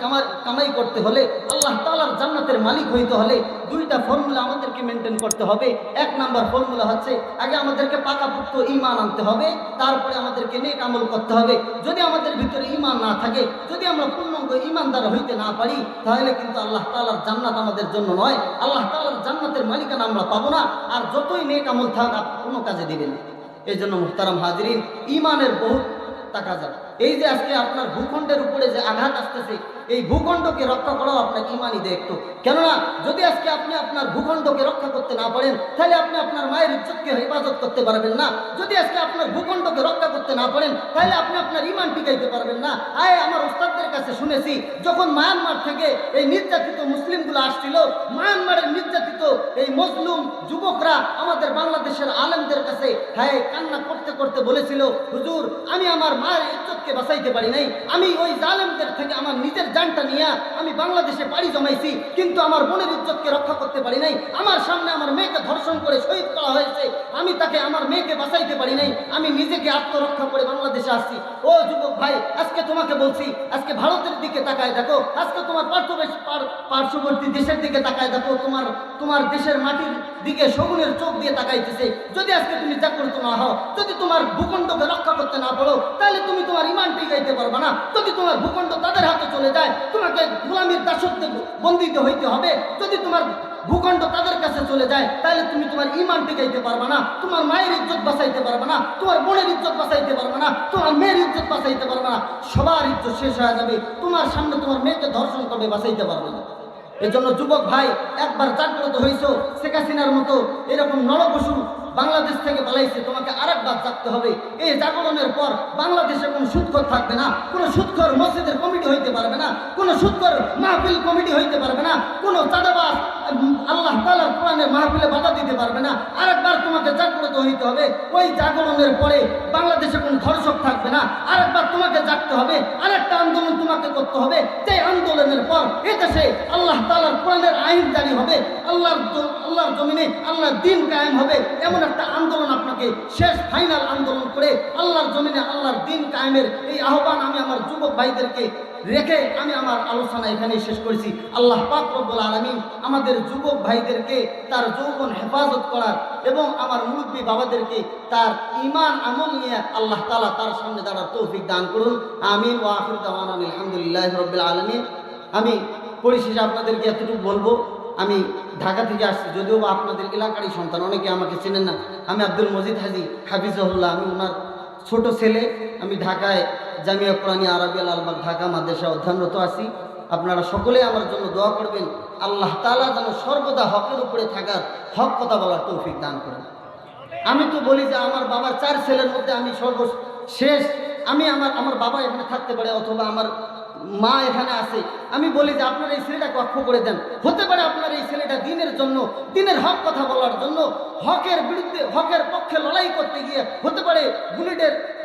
কামাই করতে হলে, আল্লাহ তাআলার জান্নাতের মালিক হইতে হলে 2টা ফর্মুলা আমাদেরকে মেনটেন করতে হবে। 1 নাম্বার ফর্মুলা হচ্ছে আগে আমাদেরকে পাকাপোক্ত ঈমান আনতে হবে, তারপরে আমাদেরকে নেক আমল করতে হবে। যদি আমাদের ভিতরে ঈমান না থাকে, যদি আমরা পূর্ণাঙ্গ ঈমানদার হইতে না পারি, তাহলে কিন্তু আল্লাহ তাআলার জান্নাত আমাদের জন্য নয়, আল্লাহ তাআলার জান্নাতের মালিকানা আমরা পাবো না। আর যতই নেক আমল থাক কোনো কাজে দিবেন। এই জন্য মুহতারাম হাজিরিন, ঈমানের বহুত টাকা যায়। এই যে আজকে আপনার ভূখণ্ডের উপরে যে আঘাত আসতেছে, এই ভূখণ্ডকে রক্ষা করাও আপনার ঈমানই দায়িত্ব। কেননা যদি আজকে আপনি আপনার ভূখণ্ডকে রক্ষা করতে না পারেন, তাহলে আপনি আপনার মায়ের ইজ্জতকে হেফাজত করতে পারবেন না। যদি আজকে আপনার ভূখণ্ডকে রক্ষা করতে না পারেন, তাহলে আপনি আপনার ঈমান টিকাইতে পারবেন না। আমার ওস্তাদদের কাছে শুনেছি, যখন মায়ানমার থেকে এই নির্যাতিত মুসলিমগুলো আসছিল, মায়ানমারের নির্যাতিত এই মজলুম যুবকরা আমাদের বাংলাদেশের আলেমদের কাছে কান্না করতে করতে বলেছিল, হুজুর, আমি আমার মায়ের ইজ্জতকে বাঁচাইতে পারি নাই, আমি ওই জালেমদের থেকে আমার নিজের জানটা নিয়ে আমি বাংলাদেশে পাড়ি জমাইছি, কিন্তু আমার বোনের ইজ্জতকে রক্ষা করতে পারি নাই। আমার সামনে আমার মেয়েকে ধর্ষণ করে শহীদ করা হয়েছে, আমি তাকে আমার মেয়েকে বাঁচাইতে পারি নাই, আমি নিজেকে আত্মরক্ষা করে বাংলাদেশে আসছি। ও যুবক ভাই, আজকে তোমাকে বলছি, আজকে ভারতের দিকে তাকায় দেখো, আজকে তোমার পার্শ্ববর্তী দেশের দিকে তাকায় দেখো, তোমার দেশের মাটির দিকে শগুনের চোখ দিয়ে তাকাইতেছে। যদি আজকে তুমি জাগ্রত না হও, যদি তোমার ভূখণ্ডকে রক্ষা করতে না পারো, তাহলে তুমি তোমার ঈমান টিকাইতে পারবে না। যদি তোমার ভূখণ্ড তাদের হাতে চলে যায়, তোমাকে গোলামীর দাসত্বে বন্দিত হইতে হবে। যদি তোমার ভূখণ্ড তাদের কাছে চলে যায়, তাহলে তুমি তোমার ঈমান টিকাইতে পারবে না, তোমার মায়ের ইজ্জত বাঁচাইতে পারবে না, তোমার বোনের ইজ্জত বাঁচাইতে পারবে না, তোমার মেয়ের ইজ্জত বাঁচাইতে পারবে না, সবার ইজ্জত শেষ হয়ে যাবে। তোমার সামনে তোমার মেয়েকে ধর্ষণ করবে, বাঁচাইতে পারবে না। এজন্য যুবক ভাই, একবার জাগ্রত হইছো, শেখ হাসিনার মতো এরকম নরপশু বাংলাদেশ থেকে পালাইছে, তোমাকে আরেকবার জাগতে হবে। এই জাগরণের পর বাংলাদেশে কোনো সুদখোর থাকবে না, কোনো সুদখোর মসজিদের কমিটি হইতে পারবে না, কোনো সুদখোর মাহফিল কমিটি হইতে পারবে না, কোনো চাঁদাবাজ আল্লাহ তাআলার কোরআনের মাহফিলে বাধা দিতে পারবে না। আরেকবার তোমাকে জাগ্রত হইতে হবে। ওই জাগরণের পরে বাংলাদেশে কোনো ধর্ষক থাকবে না। আরেকবার তোমাকে জাগতে হবে, আরেকটা আন্দোলন তোমাকে করতে হবে। যে আন্দোলনের পর এদেশে আল্লাহ তাআলার কোরআনের আইন জারি হবে, আল্লাহর জমিনে আল্লাহর দ্বীন কায়েম হবে। এমন একটা আন্দোলন আপনাকে শেষ ফাইনাল আন্দোলন করে আল্লাহর জমিনে আল্লাহর দ্বীন কায়েমের এই আহ্বান আমি আমার যুবক ভাইদেরকে রেখে আমি আমার আলোচনা এখানেই শেষ করেছি। আল্লাহ পাক রব্বুল আলামিন আমাদের যুবক ভাইদেরকে তার যৌবন হেফাজত করার এবং আমার মুরব্বী বাবাদেরকে তার ঈমান আমল নিয়ে আল্লাহ তাআলা তার সামনে দাঁড়ার তৌফিক দান করুন। আমিন ওয়া আখিরু দাওয়ানা আলহামদুলিল্লাহি রাব্বিল আলামিন। আমি পরিশেষে আপনাদেরকে এতটুকু বলবো, আমি ঢাকা থেকে আসছি, যদিও বা আপনাদের এলাকারই সন্তান, অনেকে আমাকে চেনেন না। আমি আব্দুল মজিদ হাজি হাফিজহুল্লাহ, আমি ওনার ছোট ছেলে। আমি ঢাকায় জামিয়া কোরআনিয়া আরবিয়া লালবাগ ঢাকা মাদ্রাসা অধ্যয়নরত আছি। আপনারা সকলে আমার জন্য দোয়া করবেন, আল্লাহ তাআলা যেন সর্বদা হকের উপরে থাকার, হক কথা বলার তৌফিক দান করেন। আমি তো বলি যে আমার বাবার 4 ছেলের মধ্যে আমি সর্বশেষ। আমি আমার বাবা এখানে থাকতে পারে, অথবা আমার মা এখানে আছে। আমি বলি যে আপনার এই ছেলেটাকে অক্ষ করে দেন। হতে পারে আপনার এই ছেলেটা দিনের জন্য, দিনের হক কথা বলার জন্য, হকের বিরুদ্ধে, হকের পক্ষে লড়াই করতে গিয়ে হতে পারে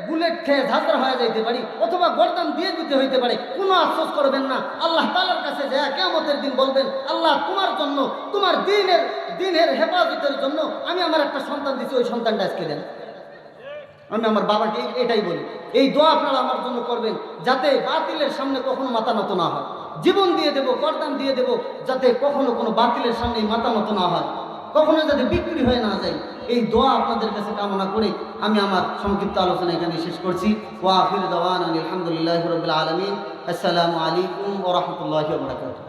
বুলেট খেয়ে ঝাঁঝরা হয়ে যাইতে পারি, অথবা গর্দান দিয়ে দিতে হইতে পারে। কোনো আফসোস করবেন না, আল্লাহ তাআলার কাছে যায় কিয়ামতের দিন বলবেন, আল্লাহ তোমার জন্য, তোমার দিনের হেফাজতের জন্য আমি আমার একটা সন্তান দিচ্ছি, ওই সন্তানটা আজকে দেন। আমি আমার বাবাকে এটাই বলি, এই দোয়া আপনারা আমার জন্য করবেন, যাতে বাতিলের সামনে কখনো মাথা নত না হয়। জীবন দিয়ে দেব, গর্দান দিয়ে দেব, যাতে কখনো কোনো বাতিলের সামনে মাথা নত না হয়, কখনো যাতে বিক্রি হয়ে না যায়। এই দোয়া আপনাদের কাছে কামনা করে আমি আমার সংক্ষিপ্ত আলোচনা এখানে শেষ করছি। ওয়া আখিরু দাওয়ানা আলহামদুলিল্লাহি রাব্বিল আলামিন। আসসালামু আলাইকুম ওয়া রাহমাতুল্লাহি ওয়া বারাকাতুহু।